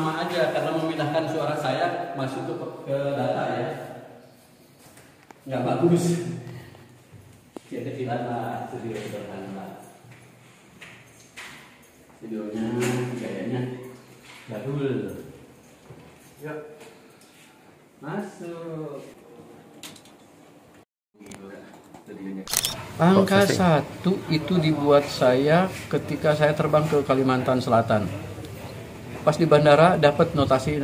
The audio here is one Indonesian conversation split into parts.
nama aja karena memindahkan suara saya masuk ke data ya. Nggak bagus. Kecilan lah, studio sederhana lah. Videonya gayanya jadul. Yuk, masuk. Angka 1 itu dibuat saya ketika saya terbang ke Kalimantan Selatan. Pas di bandara dapat notasi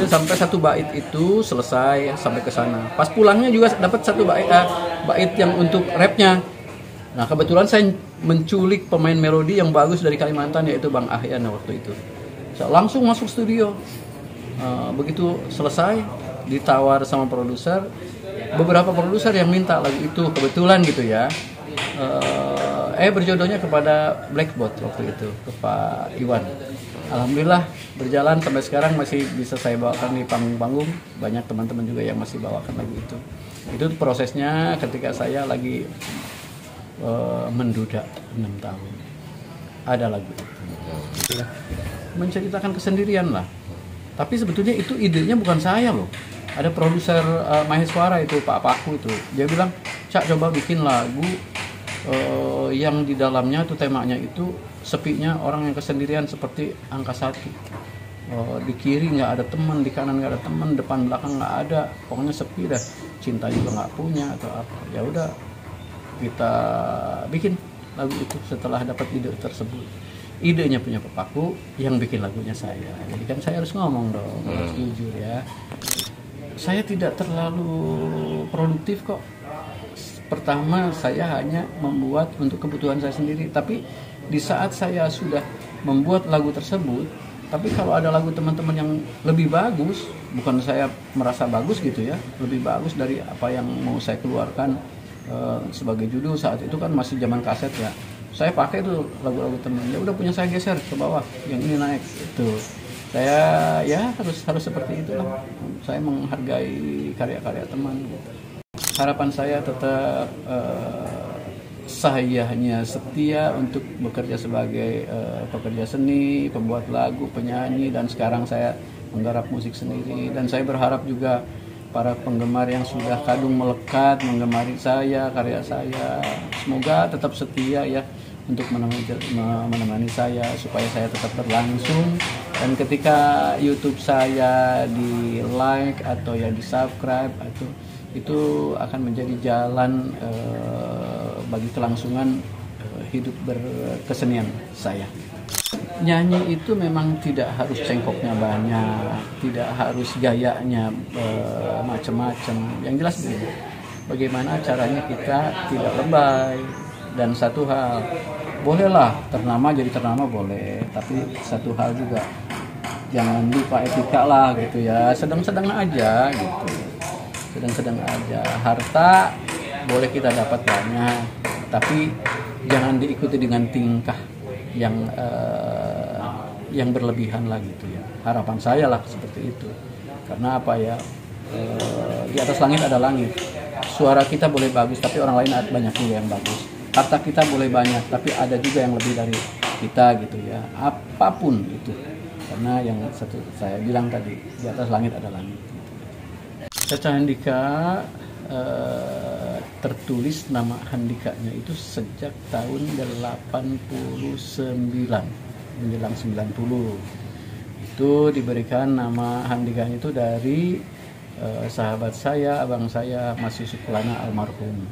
sampai satu bait itu selesai sampai ke sana. Pas pulangnya juga dapat satu bait yang untuk rapnya. Nah kebetulan saya menculik pemain melodi yang bagus dari Kalimantan yaitu Bang Ahyan waktu itu. Saya langsung masuk studio. Begitu selesai ditawar sama produser. Beberapa produser yang minta lagu itu kebetulan gitu ya. Berjodohnya kepada Blackbot waktu itu, ke Pak Iwan. Alhamdulillah berjalan sampai sekarang masih bisa saya bawakan di panggung-panggung. Banyak teman-teman juga yang masih bawakan lagu itu. Itu prosesnya ketika saya lagi menduda 6 tahun. Ada lagu itu. Menceritakan kesendirian lah. Tapi sebetulnya itu idenya bukan saya loh. Ada produser Maheswara itu, Pak Paku itu. Dia bilang, Cak coba bikin lagu yang di dalamnya tuh temanya itu sepinya orang yang kesendirian seperti angka 1. Di kiri nggak ada teman, di kanan nggak ada teman, depan belakang nggak ada. Pokoknya sepi dah. Cinta juga nggak punya atau apa. Ya udah kita bikin lagu itu setelah dapat ide tersebut. Idenya punya Pak Paku, yang bikin lagunya saya. Jadi kan saya harus ngomong dong, harus jujur ya. Saya tidak terlalu produktif kok. Pertama saya hanya membuat untuk kebutuhan saya sendiri. Tapi di saat saya sudah membuat lagu tersebut, tapi kalau ada lagu teman-teman yang lebih bagus, bukan saya merasa bagus gitu ya, lebih bagus dari apa yang mau saya keluarkan sebagai judul saat itu kan masih zaman kaset ya. Saya pakai tuh lagu-lagu teman. Ya udah punya saya geser ke bawah, yang ini naik itu. Saya ya harus seperti itulah. Saya menghargai karya-karya teman. Harapan saya tetap saya hanya setia untuk bekerja sebagai pekerja seni, pembuat lagu, penyanyi, dan sekarang saya menggarap musik sendiri. Dan saya berharap juga para penggemar yang sudah kadung melekat menggemari saya, karya saya, semoga tetap setia ya untuk menemani saya supaya saya tetap berlangsung. Dan ketika YouTube saya di like atau ya di subscribe atau itu akan menjadi jalan bagi kelangsungan hidup berkesenian saya. Nyanyi itu memang tidak harus cengkoknya banyak, tidak harus gayanya macam-macam. Yang jelas ini, bagaimana caranya kita tidak lebay. Dan satu hal, bolehlah ternama jadi ternama boleh, tapi satu hal juga jangan lupa etika lah gitu ya, sedang-sedang aja gitu, sedang-sedang aja. Harta boleh kita dapat banyak, tapi jangan diikuti dengan tingkah yang berlebihan lah gitu ya. Harapan saya lah seperti itu. Karena apa ya, di atas langit ada langit. Suara kita boleh bagus, tapi orang lain banyak juga yang bagus. Harta kita boleh banyak, tapi ada juga yang lebih dari kita gitu ya. Apapun itu. Karena yang satu saya bilang tadi, di atas langit ada langit. Caca Handika tertulis nama Handikanya itu sejak tahun 89 menjelang 90. Itu diberikan nama Handikanya itu dari sahabat saya, abang saya Mas Yusuf Lana almarhum.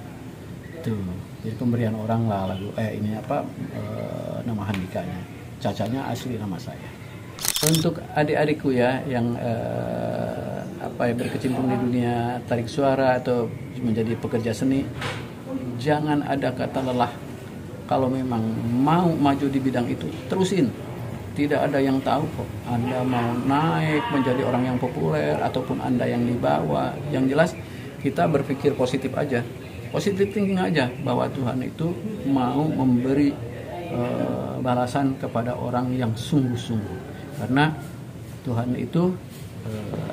Itu jadi pemberian orang lah lagu nama Handikanya. Cacanya asli nama saya. Untuk adik-adikku ya yang berkecimpung di dunia tarik suara atau menjadi pekerja seni, jangan ada kata lelah. Kalau memang mau maju di bidang itu, terusin. Tidak ada yang tahu kok Anda mau naik menjadi orang yang populer ataupun Anda yang dibawa. Yang jelas kita berpikir positif aja, positive thinking aja, bahwa Tuhan itu mau memberi balasan kepada orang yang sungguh-sungguh. Karena Tuhan itu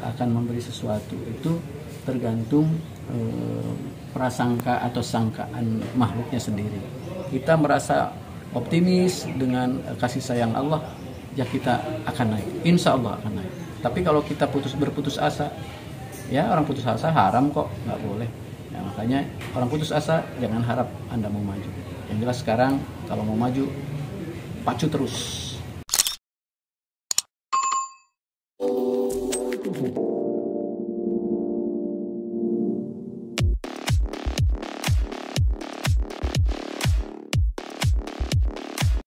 akan memberi sesuatu itu tergantung prasangka atau sangkaan makhluknya sendiri. Kita merasa optimis dengan kasih sayang Allah, ya kita akan naik, insya Allah akan naik. Tapi kalau kita berputus asa, ya orang putus asa haram kok, nggak boleh. Ya, makanya orang putus asa jangan harap Anda mau maju. Yang jelas sekarang kalau mau maju, pacu terus.